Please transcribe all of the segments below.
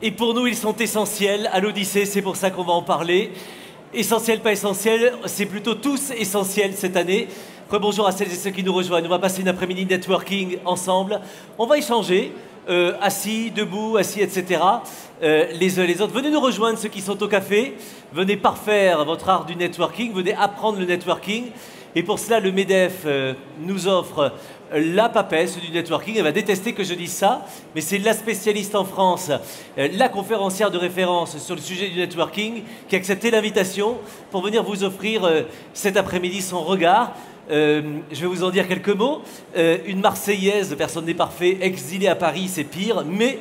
Et pour nous, ils sont essentiels à l'Odyssée, c'est pour ça qu'on va en parler. Essentiel, pas essentiel, c'est plutôt tous essentiels cette année. Rebonjour à celles et ceux qui nous rejoignent. On va passer une après-midi networking ensemble. On va échanger, assis, debout, assis, etc. Les uns les autres. Venez nous rejoindre, ceux qui sont au café. Venez parfaire votre art du networking. Venez apprendre le networking. Et pour cela, le MEDEF nous offre la papesse du networking. Elle va détester que je dise ça, mais c'est la spécialiste en France, la conférencière de référence sur le sujet du networking, qui a accepté l'invitation pour venir vous offrir cet après-midi son regard. Je vais vous en dire quelques mots. Une Marseillaise, personne n'est parfait, exilée à Paris, c'est pire, mais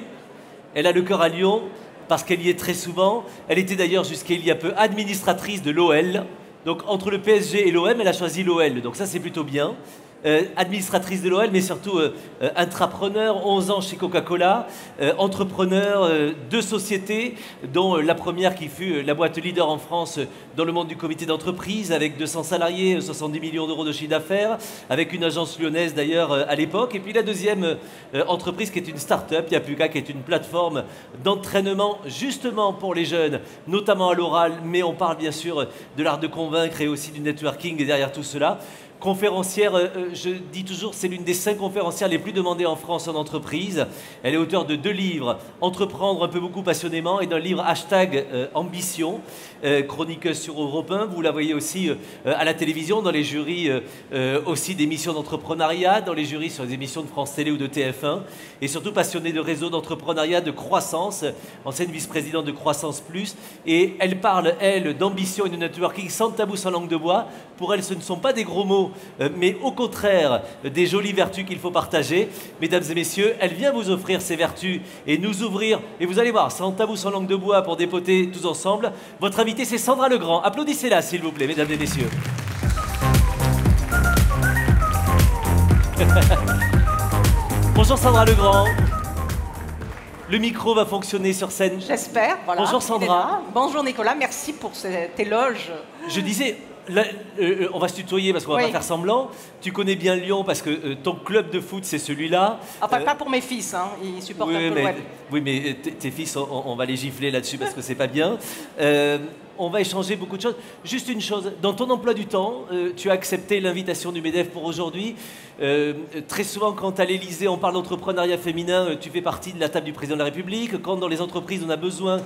elle a le cœur à Lyon parce qu'elle y est très souvent. Elle était d'ailleurs jusqu'à il y a peu administratrice de l'OL. Donc entre le PSG et l'OM, elle a choisi l'OL. Donc ça, c'est plutôt bien. Administratrice de l'OL, mais surtout intrapreneur, 11 ans chez Coca-Cola, entrepreneur de sociétés, dont la première qui fut la boîte leader en France dans le monde du comité d'entreprise, avec 200 salariés, 70 millions d'euros de chiffre d'affaires, avec une agence lyonnaise d'ailleurs à l'époque. Et puis la deuxième entreprise qui est une start-up, Yapuka, qui est une plateforme d'entraînement justement pour les jeunes, notamment à l'oral, mais on parle bien sûr de l'art de convaincre et aussi du networking derrière tout cela. Conférencière, je dis toujours, c'est l'une des 5 conférencières les plus demandées en France en entreprise. Elle est auteure de 2 livres, Entreprendre un peu beaucoup passionnément, et d'un livre hashtag Ambition, chroniqueuse sur Europe 1. Vous la voyez aussi à la télévision, dans les jurys aussi d'émissions d'entrepreneuriat, dans les jurys sur les émissions de France Télé ou de TF1, et surtout passionnée de réseaux d'entrepreneuriat, de croissance, ancienne vice-présidente de Croissance Plus. Et elle parle, elle, d'ambition et de networking sans tabou, sans langue de bois. Pour elle, ce ne sont pas des gros mots, mais au contraire, des jolies vertus qu'il faut partager. Mesdames et messieurs, elle vient vous offrir ces vertus et nous ouvrir, et vous allez voir, sans tabou, sans langue de bois, pour dépoter tous ensemble. Votre invitée, c'est Sandra Legrand. Applaudissez-la, s'il vous plaît, mesdames et messieurs. Bonjour Sandra Legrand. Le micro va fonctionner sur scène. J'espère. Voilà. Bonjour Sandra. Bonjour Nicolas, merci pour cet éloge. Je disais... Là, on va se tutoyer parce qu'on va pas faire semblant. Tu connais bien Lyon parce que ton club de foot, c'est celui-là. Enfin, pas pour mes fils, hein. Ils supportent un peu le web. Oui, mais tes fils, on va les gifler là-dessus parce que c'est pas bien. On va échanger beaucoup de choses. Juste une chose, dans ton emploi du temps, tu as accepté l'invitation du MEDEF pour aujourd'hui. Très souvent, quand à l'Élysée, on parle d'entrepreneuriat féminin, tu fais partie de la table du président de la République. Quand dans les entreprises, on a besoin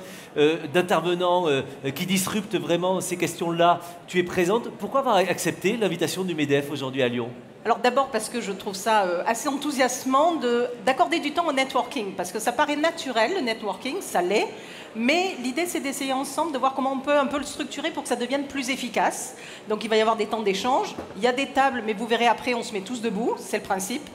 d'intervenants qui disruptent vraiment ces questions-là, tu es présente. Pourquoi avoir accepté l'invitation du MEDEF aujourd'hui à Lyon ? Alors d'abord parce que je trouve ça assez enthousiasmant d'accorder du temps au networking, parce que ça paraît naturel, le networking, ça l'est, mais l'idée c'est d'essayer ensemble de voir comment on peut un peu le structurer pour que ça devienne plus efficace. Donc il va y avoir des temps d'échange, il y a des tables, mais vous verrez après on se met tous debout, c'est le principe.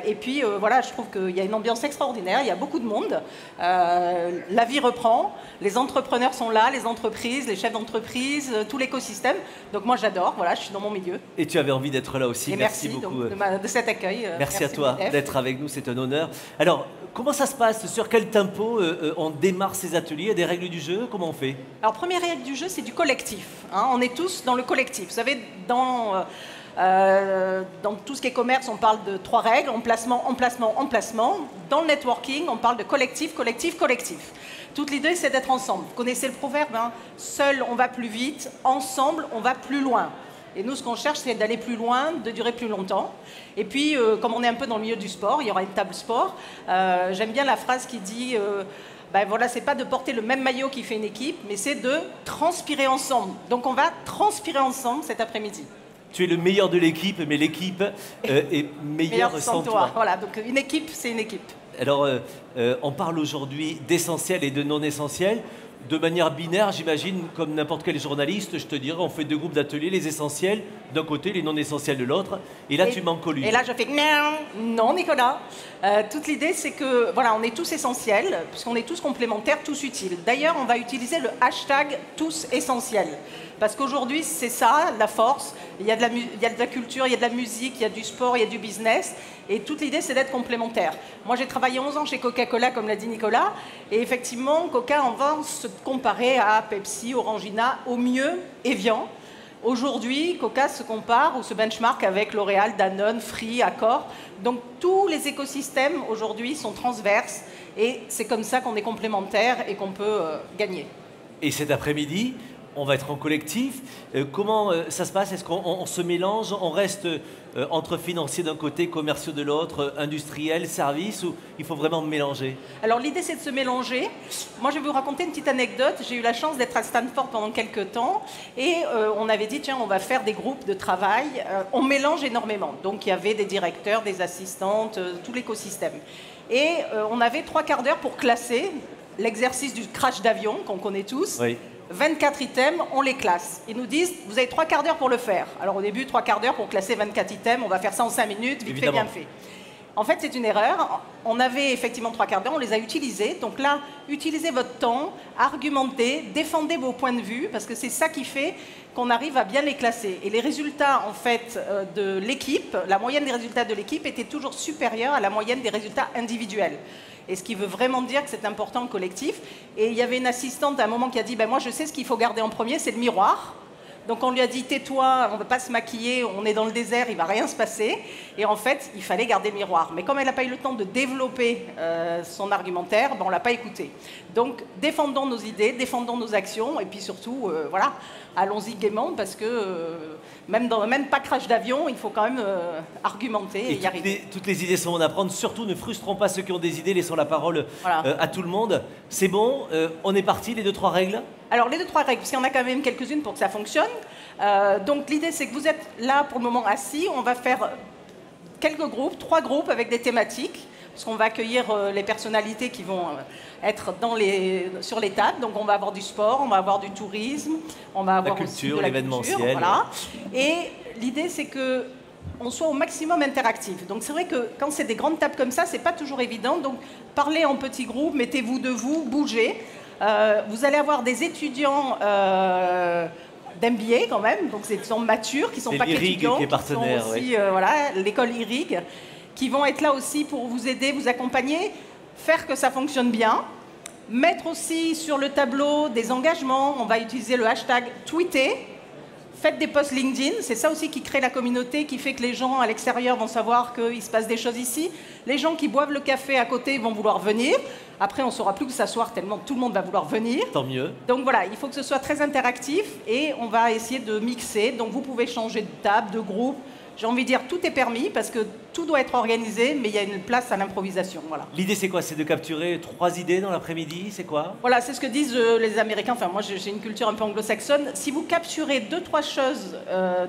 Et puis voilà, je trouve qu'il y a une ambiance extraordinaire, il y a beaucoup de monde, la vie reprend, les entrepreneurs sont là, les entreprises, les chefs d'entreprise, tout l'écosystème. Donc moi j'adore, voilà, je suis dans mon milieu. Et tu avais envie d'être là aussi. Merci beaucoup donc, de cet accueil. Merci à toi d'être avec nous, c'est un honneur. Alors, comment ça se passe? Sur quel tempo on démarre ces ateliers? Il y a des règles du jeu? Comment on fait? Alors, première règle du jeu, c'est du collectif. Hein. On est tous dans le collectif. Vous savez, dans tout ce qui est commerce, on parle de 3 règles, emplacement, emplacement, emplacement. Dans le networking, on parle de collectif, collectif, collectif. Toute l'idée, c'est d'être ensemble. Vous connaissez le proverbe, hein, seul, on va plus vite, ensemble, on va plus loin. Et nous, ce qu'on cherche, c'est d'aller plus loin, de durer plus longtemps. Et puis, comme on est un peu dans le milieu du sport, il y aura une table sport. J'aime bien la phrase qui dit ben voilà, c'est pas de porter le même maillot qui fait une équipe, mais c'est de transpirer ensemble. Donc, on va transpirer ensemble cet après-midi. Tu es le meilleur de l'équipe, mais l'équipe est meilleure sans toi. Voilà, donc une équipe, c'est une équipe. Alors, on parle aujourd'hui d'essentiel et de non essentiel. De manière binaire, j'imagine, comme n'importe quel journaliste, je te dirais, on fait 2 groupes d'ateliers, les essentiels d'un côté, les non essentiels de l'autre. Et là, tu manques lui. Et là, je fais non, Nicolas. Toute l'idée, c'est que voilà, on est tous essentiels, puisqu'on est tous complémentaires, tous utiles. D'ailleurs, on va utiliser le hashtag tous essentiels. Parce qu'aujourd'hui, c'est ça, la force. Il y a de la culture, il y a de la musique, il y a du sport, il y a du business. Et toute l'idée, c'est d'être complémentaire. Moi, j'ai travaillé 11 ans chez Coca-Cola, comme l'a dit Nicolas. Et effectivement, Coca, on va se comparer à Pepsi, Orangina, au mieux, Evian. Aujourd'hui, Coca se compare ou se benchmark avec L'Oréal, Danone, Free, Accor. Donc tous les écosystèmes aujourd'hui sont transverses Et c'est comme ça qu'on est complémentaires et qu'on peut gagner. Et cet après-midi, on va être en collectif. Comment ça se passe? Est-ce qu'on se mélange? On reste entre financiers d'un côté, commerciaux de l'autre, industriels, services, ou il faut vraiment mélanger? Alors l'idée c'est de se mélanger. Moi je vais vous raconter une petite anecdote. J'ai eu la chance d'être à Stanford pendant quelques temps et on avait dit tiens on va faire des groupes de travail. On mélange énormément. Donc il y avait des directeurs, des assistantes, tout l'écosystème. Et on avait 3 quarts d'heure pour classer l'exercice du crash d'avion qu'on connaît tous. Oui. 24 items, on les classe. Ils nous disent, vous avez 3 quarts d'heure pour le faire. Alors au début, 3 quarts d'heure pour classer 24 items, on va faire ça en 5 minutes, vite fait, bien fait. En fait, c'est une erreur. On avait effectivement 3 quarts d'heure, on les a utilisés. Donc là, utilisez votre temps, argumentez, défendez vos points de vue, parce que c'est ça qui fait qu'on arrive à bien les classer. Et les résultats, en fait, de l'équipe, la moyenne des résultats de l'équipe était toujours supérieure à la moyenne des résultats individuels. Et ce qui veut vraiment dire que c'est important le collectif. Et il y avait une assistante à un moment qui a dit ben, moi je sais ce qu'il faut garder en premier, c'est le miroir. Donc on lui a dit tais-toi, on ne va pas se maquiller, on est dans le désert, il ne va rien se passer. Et en fait, il fallait garder le miroir. Mais comme elle n'a pas eu le temps de développer son argumentaire, ben, on ne l'a pas écouté. Donc défendons nos idées, défendons nos actions et puis surtout, voilà, allons-y gaiement parce que même pas crash d'avion, il faut quand même argumenter et y arriver. Toutes les idées sont bonnes à prendre, surtout ne frustrons pas ceux qui ont des idées, laissons la parole à tout le monde. C'est bon, on est parti, les 2-3 règles? Alors les 2-3 règles, parce qu'il y en a quand même quelques-unes pour que ça fonctionne. Donc l'idée c'est que vous êtes là pour le moment assis, on va faire quelques groupes, 3 groupes avec des thématiques, parce qu'on va accueillir les personnalités qui vont être sur les tables. Donc on va avoir du sport, on va avoir du tourisme, on va avoir la culture, aussi de l'événementiel. Voilà. Et l'idée c'est que on soit au maximum interactif. Donc c'est vrai que quand c'est des grandes tables comme ça, c'est pas toujours évident. Donc parlez en petits groupes, mettez-vous debout, bougez. Vous allez avoir des étudiants d'MBA quand même, donc c'est des gens matures qui sont pas qu'étudiants, qui est partenaire, qui sont aussi voilà, l'école IRIG, qui vont être là aussi pour vous aider, vous accompagner, faire que ça fonctionne bien, mettre aussi sur le tableau des engagements. On va utiliser le hashtag tweeter. Faites des posts LinkedIn, c'est ça aussi qui crée la communauté, qui fait que les gens à l'extérieur vont savoir qu'il se passe des choses ici. Les gens qui boivent le café à côté vont vouloir venir. Après, on ne saura plus où s'asseoir tellement tout le monde va vouloir venir. Tant mieux. Donc voilà, il faut que ce soit très interactif et on va essayer de mixer. Donc vous pouvez changer de table, de groupe. J'ai envie de dire tout est permis parce que tout doit être organisé, mais il y a une place à l'improvisation. Voilà. L'idée, c'est quoi? C'est de capturer 3 idées dans l'après-midi? C'est quoi? Voilà, c'est ce que disent les Américains. Enfin, moi, j'ai une culture un peu anglo-saxonne. Si vous capturez 2-3 choses,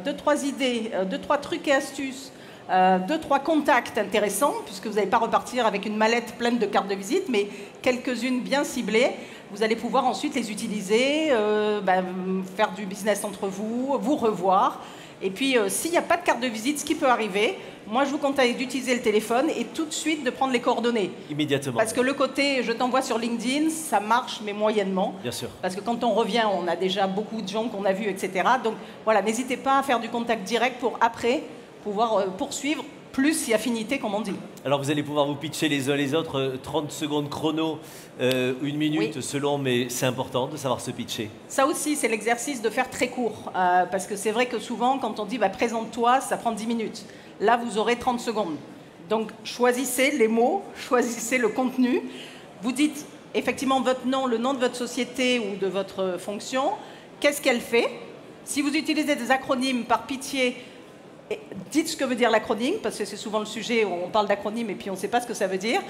2-3 idées, 2-3 trucs et astuces, 2-3 contacts intéressants, puisque vous n'allez pas repartir avec une mallette pleine de cartes de visite, mais quelques-unes bien ciblées, vous allez pouvoir ensuite les utiliser, faire du business entre vous, vous revoir. Et puis, s'il n'y a pas de carte de visite, ce qui peut arriver, moi, je vous conseille d'utiliser le téléphone et tout de suite de prendre les coordonnées. Immédiatement. Parce que le côté « je t'envoie sur LinkedIn », ça marche, mais moyennement. Bien sûr. Parce que quand on revient, on a déjà beaucoup de gens qu'on a vus, etc. Donc, voilà, n'hésitez pas à faire du contact direct pour après pouvoir poursuivre, plus si affinité, comme on dit. Alors, vous allez pouvoir vous pitcher les uns les autres, 30 secondes chrono, 1 minute oui. selon, mais c'est important de savoir se pitcher. Ça aussi, c'est l'exercice de faire très court. Parce que c'est vrai que souvent, quand on dit bah, « présente-toi », ça prend 10 minutes. Là, vous aurez 30 secondes. Donc, choisissez les mots, choisissez le contenu. Vous dites effectivement votre nom, le nom de votre société ou de votre fonction. Qu'est-ce qu'elle fait? Si vous utilisez des acronymes, par pitié, dites ce que veut dire l'acronyme, parce que c'est souvent le sujet où on parle d'acronyme et puis on ne sait pas ce que ça veut dire.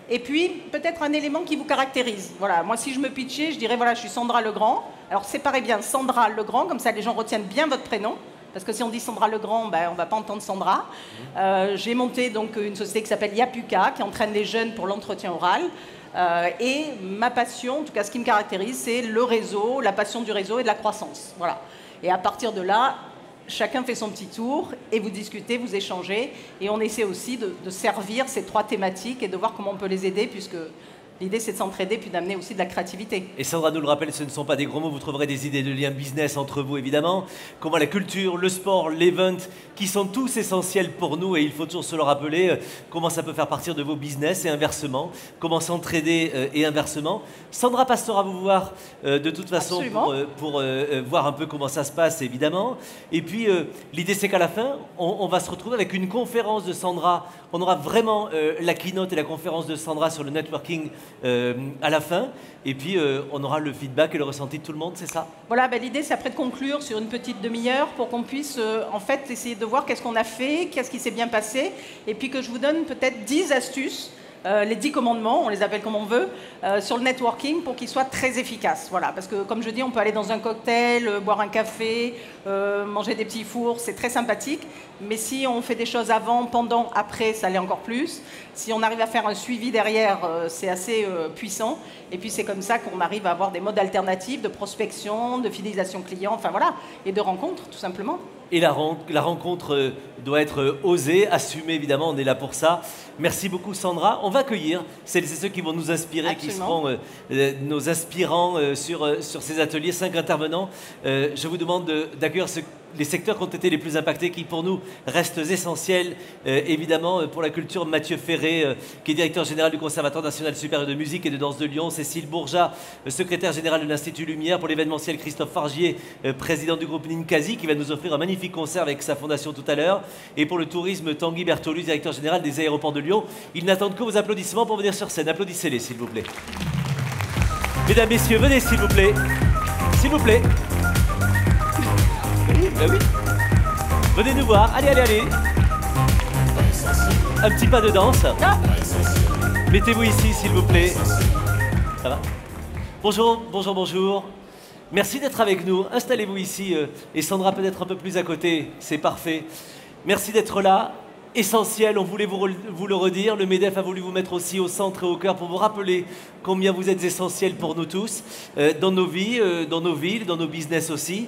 Et puis, peut-être un élément qui vous caractérise. Voilà, moi, si je me pitchais, je dirais, voilà, je suis Sandra Legrand. Alors, séparez bien Sandra Legrand, comme ça, les gens retiennent bien votre prénom. Parce que si on dit Sandra Legrand, ben, on ne va pas entendre Sandra. J'ai monté donc une société qui s'appelle Yapuka, qui entraîne les jeunes pour l'entretien oral. Et ma passion, en tout cas, ce qui me caractérise, c'est le réseau, la passion du réseau et de la croissance. Voilà. Et à partir de là, chacun fait son petit tour et vous discutez, vous échangez. Et on essaie aussi de servir ces 3 thématiques et de voir comment on peut les aider, puisque L'idée, c'est de s'entraider puis d'amener aussi de la créativité. Et Sandra nous le rappelle, ce ne sont pas des gros mots, vous trouverez des idées de liens business entre vous évidemment. Comment la culture, le sport, l'event, qui sont tous essentiels pour nous et il faut toujours se le rappeler, comment ça peut faire partir de vos business et inversement, comment s'entraider et inversement. Sandra passera vous voir de toute façon pour voir un peu comment ça se passe évidemment. Et puis l'idée c'est qu'à la fin, on va se retrouver avec une conférence de Sandra. On aura vraiment la keynote et la conférence de Sandra sur le networking à la fin, et puis on aura le feedback et le ressenti de tout le monde, c'est ça? Voilà, ben, l'idée c'est après de conclure sur une petite demi-heure pour qu'on puisse en fait essayer de voir qu'est-ce qu'on a fait, qu'est-ce qui s'est bien passé, et puis que je vous donne peut-être 10 astuces, les 10 commandements, on les appelle comme on veut, sur le networking pour qu'il soit très efficace. Voilà, parce que comme je dis, on peut aller dans un cocktail, boire un café, manger des petits fours, c'est très sympathique, mais si on fait des choses avant, pendant, après, ça l'est encore plus. Si on arrive à faire un suivi derrière, c'est assez puissant. Et puis c'est comme ça qu'on arrive à avoir des modes alternatifs de prospection, de fidélisation client, enfin voilà, et de rencontres tout simplement. Et la rencontre doit être osée, assumée évidemment, on est là pour ça. Merci beaucoup Sandra. On va accueillir celles et ceux qui vont nous inspirer, Absolument. qui seront nos aspirants sur ces ateliers, 5 intervenants. Je vous demande d'accueillir les secteurs qui ont été les plus impactés, qui pour nous restent essentiels. Évidemment, pour la culture, Mathieu Ferré, qui est directeur général du Conservatoire national supérieur de musique et de danse de Lyon, Cécile Bourgeat, secrétaire générale de l'Institut Lumière, pour l'événementiel, Christophe Fargier, président du groupe Ninkasi, qui va nous offrir un magnifique concert avec sa fondation tout à l'heure, et pour le tourisme, Tanguy Bertolus, directeur général des aéroports de Lyon. Ils n'attendent que vos applaudissements pour venir sur scène. Applaudissez-les, s'il vous plaît. Mesdames, messieurs, venez, s'il vous plaît. S'il vous plaît. Oui. Venez nous voir. Allez, allez, allez. Un petit pas de danse. Mettez-vous ici, s'il vous plaît. Ça va? Bonjour, bonjour, bonjour. Merci d'être avec nous. Installez-vous ici. Et Sandra peut-être un peu plus à côté. C'est parfait. Merci d'être là. Essentiel, on voulait vous le redire. Le MEDEF a voulu vous mettre aussi au centre et au cœur pour vous rappeler combien vous êtes essentiels pour nous tous, dans nos vies, dans nos villes, dans nos business aussi.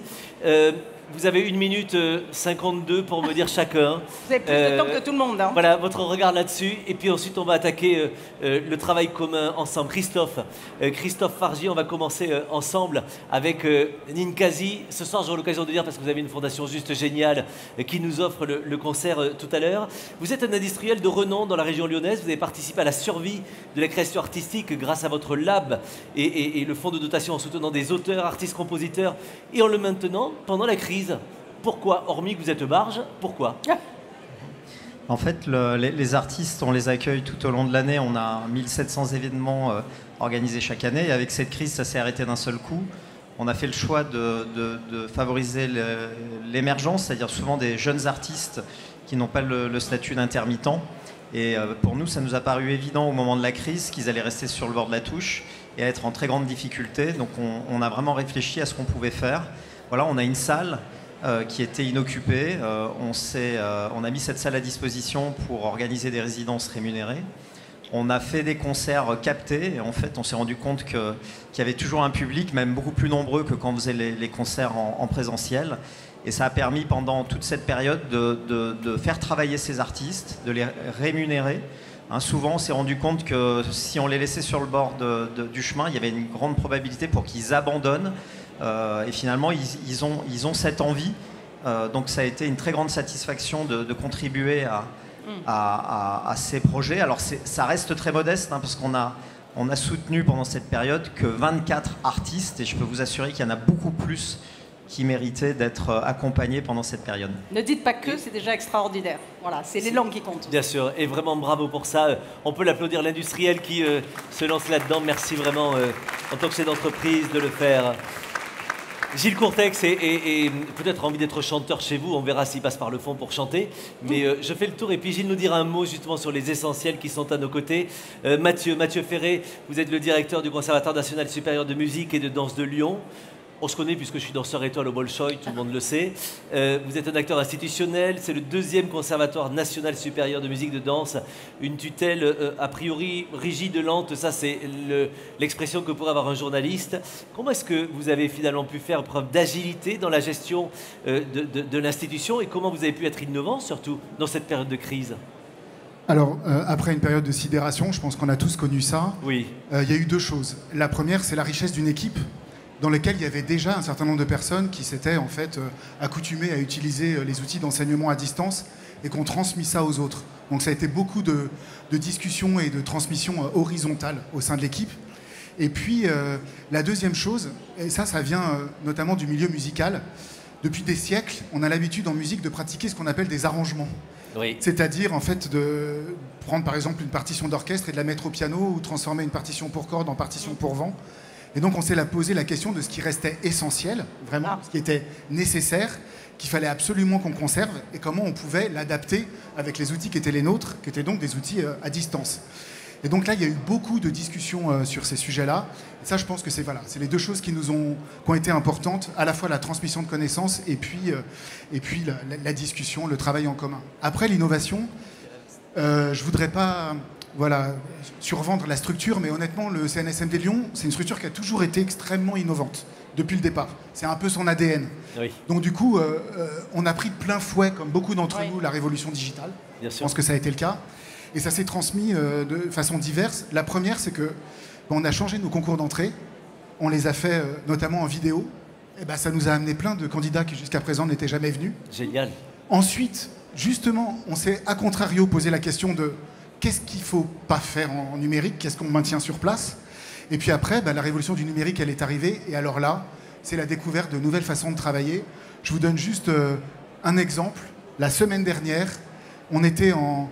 Vous avez 1 minute 52 pour me dire chacun. Vous avez plus de temps que tout le monde. Hein. Voilà, votre regard là-dessus. Et puis ensuite, on va attaquer le travail commun ensemble. Christophe Fargier, on va commencer ensemble avec Ninkasi. Ce soir, j'aurai l'occasion de dire, parce que vous avez une fondation juste géniale qui nous offre le concert tout à l'heure. Vous êtes un industriel de renom dans la région lyonnaise. Vous avez participé à la survie de la création artistique grâce à votre lab et le fonds de dotation en soutenant des auteurs, artistes, compositeurs et en le maintenant pendant la crise. Pourquoi, hormis que vous êtes barge, pourquoi? En fait, les artistes, on les accueille tout au long de l'année. On a 1700 événements organisés chaque année. Et avec cette crise, ça s'est arrêté d'un seul coup. On a fait le choix de favoriser l'émergence, c'est-à-dire souvent des jeunes artistes qui n'ont pas le statut d'intermittent. Et pour nous, ça nous a paru évident au moment de la crise qu'ils allaient rester sur le bord de la touche et être en très grande difficulté. Donc on a vraiment réfléchi à ce qu'on pouvait faire. Voilà, on a une salle qui était inoccupée. On a mis cette salle à disposition pour organiser des résidences rémunérées. On a fait des concerts captés et en fait, on s'est rendu compte qu'il y avait toujours un public, même beaucoup plus nombreux que quand on faisait les concerts en présentiel. Et ça a permis pendant toute cette période de faire travailler ces artistes, de les rémunérer. Hein, souvent, on s'est rendu compte que si on les laissait sur le bord du chemin, il y avait une grande probabilité pour qu'ils abandonnent. Et finalement, ils ont cette envie. Donc ça a été une très grande satisfaction de contribuer à ces projets. Alors ça reste très modeste, hein, parce qu'on a soutenu pendant cette période que 24 artistes, et je peux vous assurer qu'il y en a beaucoup plus qui méritaient d'être accompagnés pendant cette période. Ne dites pas que, c'est déjà extraordinaire. Voilà, c'est les langues qui comptent. Bien sûr, et vraiment bravo pour ça. On peut l'applaudir, l'industriel qui se lance là-dedans. Merci vraiment en tant que chef d'entreprise de le faire. Gilles Courtex et peut-être envie d'être chanteur chez vous, on verra s'il passe par le fond pour chanter. Mais je fais le tour et puis Gilles nous dira un mot justement sur les essentiels qui sont à nos côtés. Mathieu Ferré, vous êtes le directeur du Conservatoire national supérieur de musique et de danse de Lyon. On se connaît puisque je suis danseur étoile au Bolchoï, tout le monde le sait. Vous êtes un acteur institutionnel, c'est le 2e conservatoire national supérieur de musique de danse. Une tutelle a priori rigide, lente, ça c'est l'expression que pourrait avoir un journaliste. Comment est-ce que vous avez finalement pu faire preuve d'agilité dans la gestion de l'institution et comment vous avez pu être innovant surtout dans cette période de crise? Alors, après une période de sidération, je pense qu'on a tous connu ça. Oui. Il y a eu 2 choses. La première, c'est la richesse d'une équipe dans laquelle il y avait déjà un certain nombre de personnes qui s'étaient en fait accoutumées à utiliser les outils d'enseignement à distance et qui ont transmis ça aux autres. Donc ça a été beaucoup de discussions et de transmissions horizontales au sein de l'équipe. Et puis, la deuxième chose, et ça vient notamment du milieu musical, depuis des siècles, on a l'habitude en musique de pratiquer ce qu'on appelle des arrangements. Oui. C'est-à-dire, en fait, de prendre par exemple une partition d'orchestre et de la mettre au piano ou transformer une partition pour cordes en partition pour vent. Et donc, on s'est posé la question de ce qui restait essentiel, vraiment, ce qui était nécessaire, qu'il fallait absolument qu'on conserve et comment on pouvait l'adapter avec les outils qui étaient les nôtres, qui étaient donc des outils à distance. Et donc là, il y a eu beaucoup de discussions sur ces sujets-là. Et ça, je pense que c'est les 2 choses qui ont été importantes, à la fois la transmission de connaissances et puis la discussion, le travail en commun. Après, l'innovation, je voudrais pas survendre la structure, mais honnêtement, le CNSMD Lyon, c'est une structure qui a toujours été extrêmement innovante depuis le départ. C'est un peu son ADN. Oui. Donc du coup, on a pris de plein fouet, comme beaucoup d'entre nous, la révolution digitale. Bien sûr. Je pense que ça a été le cas. Et ça s'est transmis de façon diverse. La première, c'est que on a changé nos concours d'entrée. On les a fait notamment en vidéo. Et ça nous a amené plein de candidats qui jusqu'à présent n'étaient jamais venus. Génial. Ensuite, justement, on s'est à contrario posé la question de qu'est-ce qu'il ne faut pas faire en numérique, qu'est-ce qu'on maintient sur place. Et puis après, la révolution du numérique, elle est arrivée. Et alors là, c'est la découverte de nouvelles façons de travailler. Je vous donne juste un exemple. La semaine dernière, on était en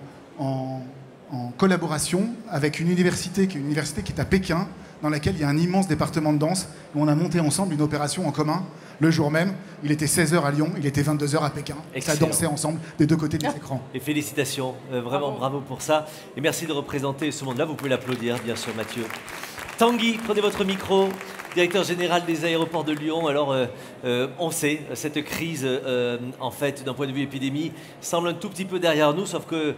collaboration avec une université qui est à Pékin, dans laquelle il y a un immense département de danse, où on a monté ensemble une opération en commun le jour même. Il était 16h à Lyon, il était 22h à Pékin. Excellent. Ça dansait ensemble des 2 côtés des écrans. Et félicitations, vraiment bravo pour ça. Et merci de représenter ce monde-là. Vous pouvez l'applaudir, bien sûr, Mathieu. Tanguy, prenez votre micro, directeur général des aéroports de Lyon. Alors, on sait, cette crise, en fait, d'un point de vue épidémie, semble un tout petit peu derrière nous, sauf que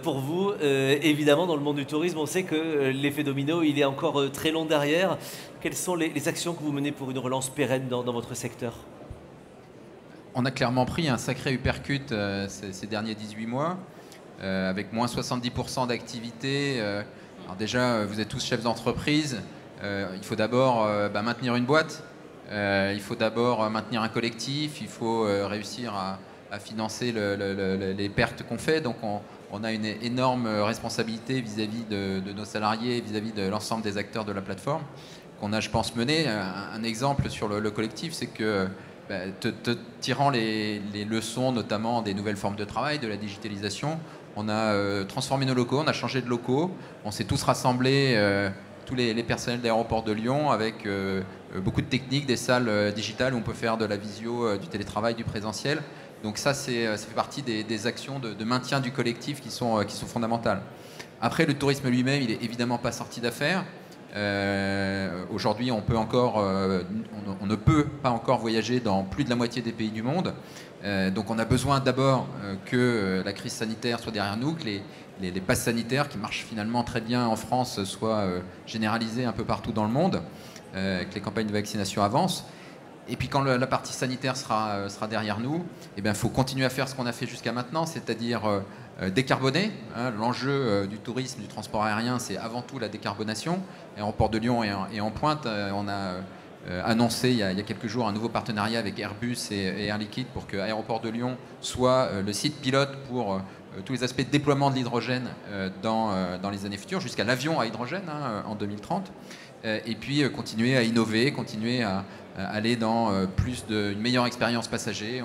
pour vous, évidemment, dans le monde du tourisme, on sait que l'effet domino, il est encore très long derrière. Quelles sont les actions que vous menez pour une relance pérenne dans votre secteur ? On a clairement pris un sacré uppercut ces derniers 18 mois, avec moins 70% d'activité. Alors déjà, vous êtes tous chefs d'entreprise. Il faut d'abord maintenir une boîte. Il faut d'abord maintenir un collectif. Il faut réussir à financer les pertes qu'on fait. Donc on a une énorme responsabilité vis-à-vis de nos salariés, vis-à-vis de l'ensemble des acteurs de la plateforme qu'on a, je pense, mené. Un exemple sur le collectif, c'est que tirant les leçons, notamment des nouvelles formes de travail, de la digitalisation, on a transformé nos locaux, on a changé de locaux, on s'est tous rassemblés, tous les personnels d'aéroport de Lyon, avec beaucoup de techniques, des salles digitales où on peut faire de la visio, du télétravail, du présentiel. Donc ça fait partie des actions de maintien du collectif qui sont fondamentales. Après, le tourisme lui-même, il n'est évidemment pas sorti d'affaire. Aujourd'hui, on ne peut pas encore voyager dans plus de la moitié des pays du monde. Donc on a besoin d'abord que la crise sanitaire soit derrière nous, que les passes sanitaires qui marchent finalement très bien en France soient généralisées un peu partout dans le monde, que les campagnes de vaccination avancent. Et puis quand la partie sanitaire sera derrière nous, il faut continuer à faire ce qu'on a fait jusqu'à maintenant, c'est-à-dire décarboner. L'enjeu du tourisme, du transport aérien, c'est avant tout la décarbonation. Aéroport de Lyon est en pointe. On a annoncé il y a quelques jours un nouveau partenariat avec Airbus et Air Liquide pour que Aéroport de Lyon soit le site pilote pour tous les aspects de déploiement de l'hydrogène dans les années futures, jusqu'à l'avion à hydrogène en 2030. Et puis continuer à innover, continuer à aller dans une meilleure expérience passager.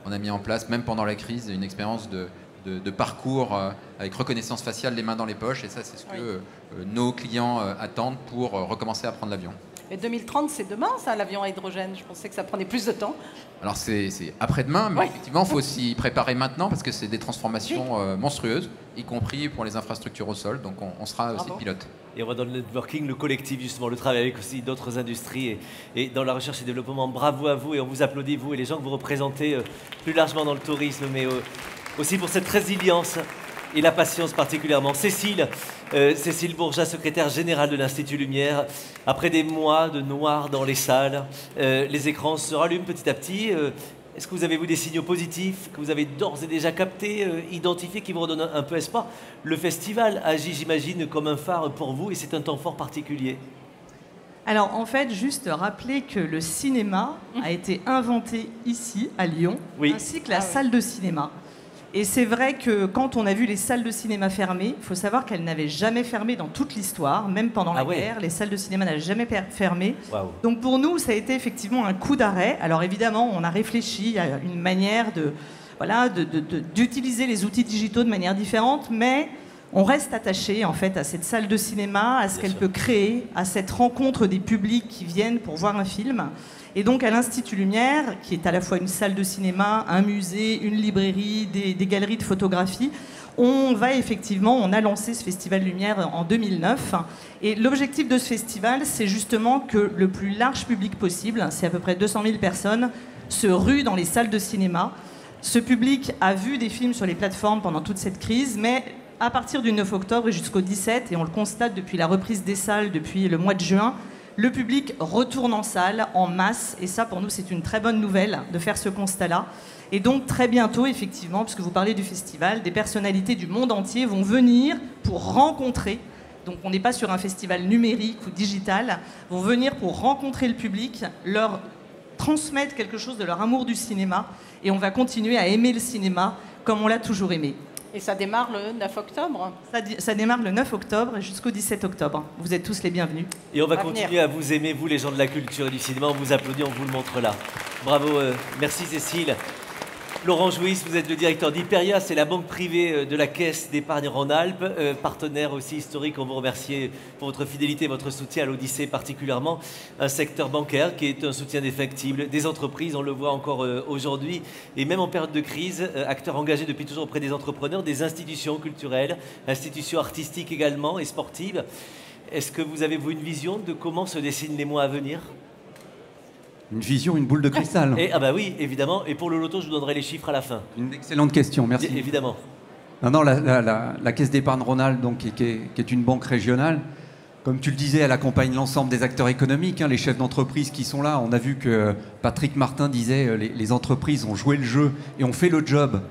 On a mis en place, même pendant la crise, une expérience de parcours avec reconnaissance faciale, les mains dans les poches. Et ça, c'est ce que nos clients attendent pour recommencer à prendre l'avion. Et 2030, c'est demain, ça, l'avion à hydrogène. Je pensais que ça prenait plus de temps. Alors, c'est après-demain, mais effectivement, il faut s'y préparer maintenant parce que c'est des transformations monstrueuses, y compris pour les infrastructures au sol. Donc, on sera aussi pilote. Et on va dans le networking, le collectif, justement, le travail avec aussi d'autres industries et dans la recherche et développement. Bravo à vous et on vous applaudit, vous et les gens que vous représentez plus largement dans le tourisme, mais aussi pour cette résilience et la patience particulièrement. Cécile Bourgeat, secrétaire générale de l'Institut Lumière. Après des mois de noir dans les salles, les écrans se rallument petit à petit. Est-ce que vous avez, vous, des signaux positifs que vous avez d'ores et déjà captés, identifiés, qui vous redonnent un peu espoir? Le festival agit, j'imagine, comme un phare pour vous, et c'est un temps fort particulier. Alors, en fait, juste rappeler que le cinéma a été inventé ici, à Lyon, Oui. ainsi que la salle de cinéma. Et c'est vrai que quand on a vu les salles de cinéma fermées, il faut savoir qu'elles n'avaient jamais fermé dans toute l'histoire, même pendant la guerre, les salles de cinéma n'avaient jamais fermé. Waouh. Donc pour nous, ça a été effectivement un coup d'arrêt. Alors évidemment, on a réfléchi à une manière d'utiliser les outils digitaux de manière différente, mais on reste attaché en fait à cette salle de cinéma, à ce qu'elle peut créer, à cette rencontre des publics qui viennent pour voir un film. Et donc à l'Institut Lumière, qui est à la fois une salle de cinéma, un musée, une librairie, des galeries de photographie, on a lancé ce Festival Lumière en 2009. Et l'objectif de ce festival, c'est justement que le plus large public possible, c'est à peu près 200 000 personnes, se rue dans les salles de cinéma. Ce public a vu des films sur les plateformes pendant toute cette crise, mais à partir du 9 octobre et jusqu'au 17, et on le constate depuis la reprise des salles depuis le mois de juin, le public retourne en salle en masse, et ça pour nous c'est une très bonne nouvelle de faire ce constat-là. Et donc très bientôt, effectivement, puisque vous parlez du festival, des personnalités du monde entier vont venir pour rencontrer, donc on n'est pas sur un festival numérique ou digital, vont venir pour rencontrer le public, leur transmettre quelque chose de leur amour du cinéma, et on va continuer à aimer le cinéma comme on l'a toujours aimé. Et ça démarre le 9 octobre. Ça démarre le 9 octobre jusqu'au 17 octobre. Vous êtes tous les bienvenus. Et on va continuer à vous aimer, vous les gens de la culture et du cinéma. On vous applaudit, on vous le montre là. Bravo, merci Cécile. Laurent Jouisse, vous êtes le directeur d'Hyperia, c'est la banque privée de la Caisse d'épargne Rhône-Alpes, partenaire aussi historique. On vous remercie pour votre fidélité et votre soutien à l'Odyssée particulièrement. Un secteur bancaire qui est un soutien défectible des entreprises, on le voit encore aujourd'hui, et même en période de crise, acteur engagé depuis toujours auprès des entrepreneurs, des institutions culturelles, institutions artistiques également et sportives. Est-ce que vous avez, vous, une vision de comment se dessinent les mois à venir ? Une vision, une boule de cristal. Ah bah oui, évidemment. Et pour le loto, je vous donnerai les chiffres à la fin. Une excellente question, merci. Évidemment. Non, la Caisse d'épargne Rhône-Alpes, donc, qui est une banque régionale, comme tu le disais, elle accompagne l'ensemble des acteurs économiques, les chefs d'entreprise qui sont là. On a vu que Patrick Martin disait les entreprises ont joué le jeu et ont fait le job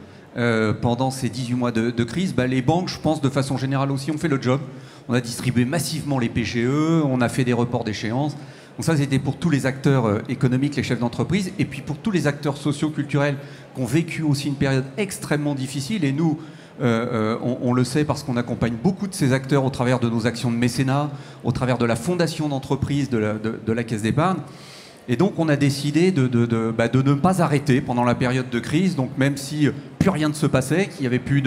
pendant ces 18 mois de crise. Les banques, je pense, de façon générale aussi, ont fait le job. On a distribué massivement les PGE, on a fait des reports d'échéance. Donc ça, c'était pour tous les acteurs économiques, les chefs d'entreprise, et puis pour tous les acteurs sociaux-culturels qui ont vécu aussi une période extrêmement difficile. Et nous, on le sait parce qu'on accompagne beaucoup de ces acteurs au travers de nos actions de mécénat, au travers de la fondation d'entreprise de la Caisse d'épargne. Et donc, on a décidé de ne pas arrêter pendant la période de crise. Donc, même si plus rien ne se passait, qu'il n'y avait plus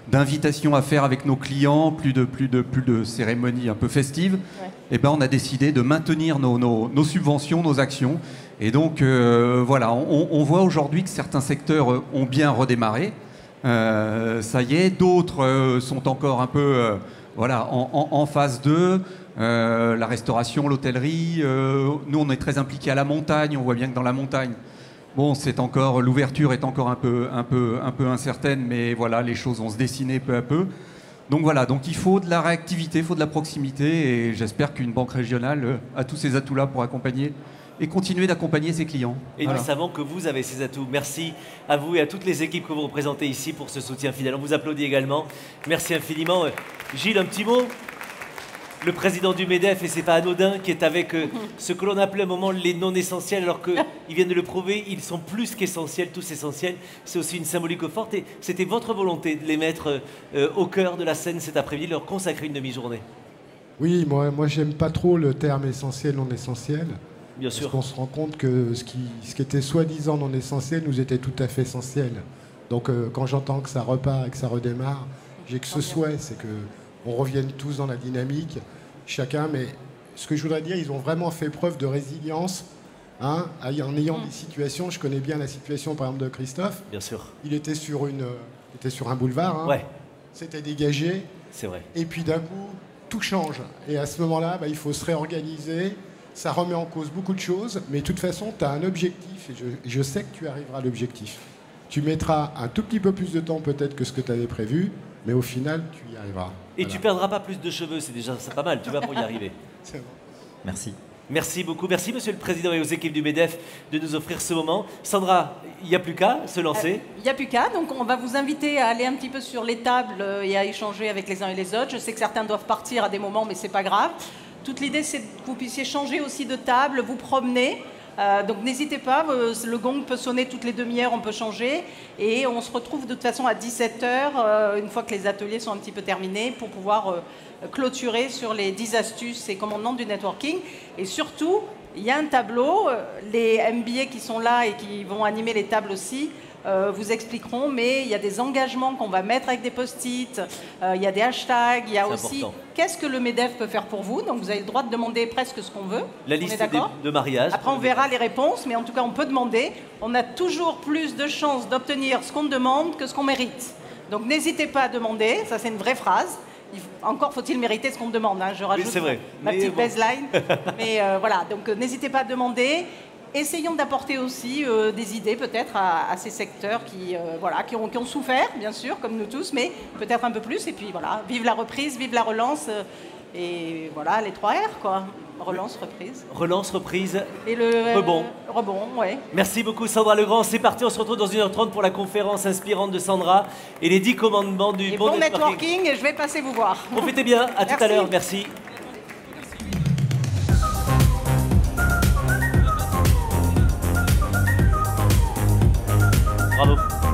d'invitations à faire avec nos clients, plus de cérémonies un peu festives, on a décidé de maintenir nos subventions, nos actions. Et donc, voilà, on voit aujourd'hui que certains secteurs ont bien redémarré. Ça y est, d'autres sont encore un peu en phase 2. La restauration, l'hôtellerie. Nous, on est très impliqués à la montagne. On voit bien que dans la montagne, l'ouverture est encore un peu incertaine, mais voilà, les choses vont se dessiner peu à peu. Donc voilà, donc il faut de la réactivité, il faut de la proximité, et j'espère qu'une banque régionale a tous ces atouts-là pour accompagner et continuer d'accompagner ses clients. Et nous savons que vous avez ces atouts. Merci à vous et à toutes les équipes que vous représentez ici pour ce soutien fidèle. On vous applaudit également. Merci infiniment. Gilles, un petit mot ? Le président du MEDEF, et c'est pas anodin, qui est avec ce que l'on appelait à un moment les non-essentiels, alors qu'ils viennent de le prouver, ils sont plus qu'essentiels, tous essentiels. C'est aussi une symbolique forte, et c'était votre volonté de les mettre au cœur de la scène cet après-midi, de leur consacrer une demi-journée. Oui, moi j'aime pas trop le terme essentiel, non essentiel. Bien sûr. Parce qu'on se rend compte que ce qui était soi-disant non essentiel nous était tout à fait essentiel. Donc quand j'entends que ça repart et que ça redémarre, j'ai que ce souhait, c'est que on revienne tous dans la dynamique, chacun, mais ce que je voudrais dire, ils ont vraiment fait preuve de résilience, en ayant des situations. Je connais bien la situation, par exemple, de Christophe. Bien sûr. Il était sur un boulevard, c'était dégagé. C'est vrai. Et puis d'un coup, tout change. Et à ce moment-là, il faut se réorganiser. Ça remet en cause beaucoup de choses, mais de toute façon, tu as un objectif, et je sais que tu arriveras à l'objectif. Tu mettras un tout petit peu plus de temps peut-être que ce que tu avais prévu, mais au final, tu y arriveras. Et tu perdras pas plus de cheveux, c'est déjà pas mal, tu vas pour y arriver. Merci. Merci beaucoup. Merci, Monsieur le Président, et aux équipes du MEDEF de nous offrir ce moment. Sandra, il n'y a plus qu'à se lancer. Il n'y a plus qu'à. Donc, on va vous inviter à aller un petit peu sur les tables et à échanger avec les uns et les autres. Je sais que certains doivent partir à des moments, mais ce n'est pas grave. Toute l'idée, c'est que vous puissiez changer aussi de table, vous promener. Donc n'hésitez pas, le gong peut sonner toutes les demi-heures, on peut changer. Et on se retrouve de toute façon à 17h, une fois que les ateliers sont un petit peu terminés, pour pouvoir clôturer sur les 10 astuces et commandements du networking. Et surtout, il y a un tableau, les MBA qui sont là et qui vont animer les tables aussi, vous expliqueront, mais il y a des engagements qu'on va mettre avec des post-it, il y a des hashtags, il y a aussi qu'est-ce que le MEDEF peut faire pour vous. Donc vous avez le droit de demander presque ce qu'on veut. La liste de mariage. Après on verra les réponses, mais en tout cas on peut demander. On a toujours plus de chances d'obtenir ce qu'on demande que ce qu'on mérite. Donc n'hésitez pas à demander, ça c'est une vraie phrase. Encore faut-il mériter ce qu'on demande, hein. Je rajoute ma petite baseline. Mais voilà, donc n'hésitez pas à demander. Essayons d'apporter aussi des idées peut-être à ces secteurs qui ont souffert, bien sûr, comme nous tous, mais peut-être un peu plus. Et puis voilà, vive la reprise, vive la relance. Et voilà, les 3 R, quoi. Relance, reprise. Relance, reprise. Et le rebond. Rebond, ouais. Merci beaucoup, Sandra Legrand. C'est parti, on se retrouve dans 1h30 pour la conférence inspirante de Sandra et les 10 commandements du bon networking. Et je vais passer vous voir. Profitez bien, à tout à l'heure. Merci. Bravo.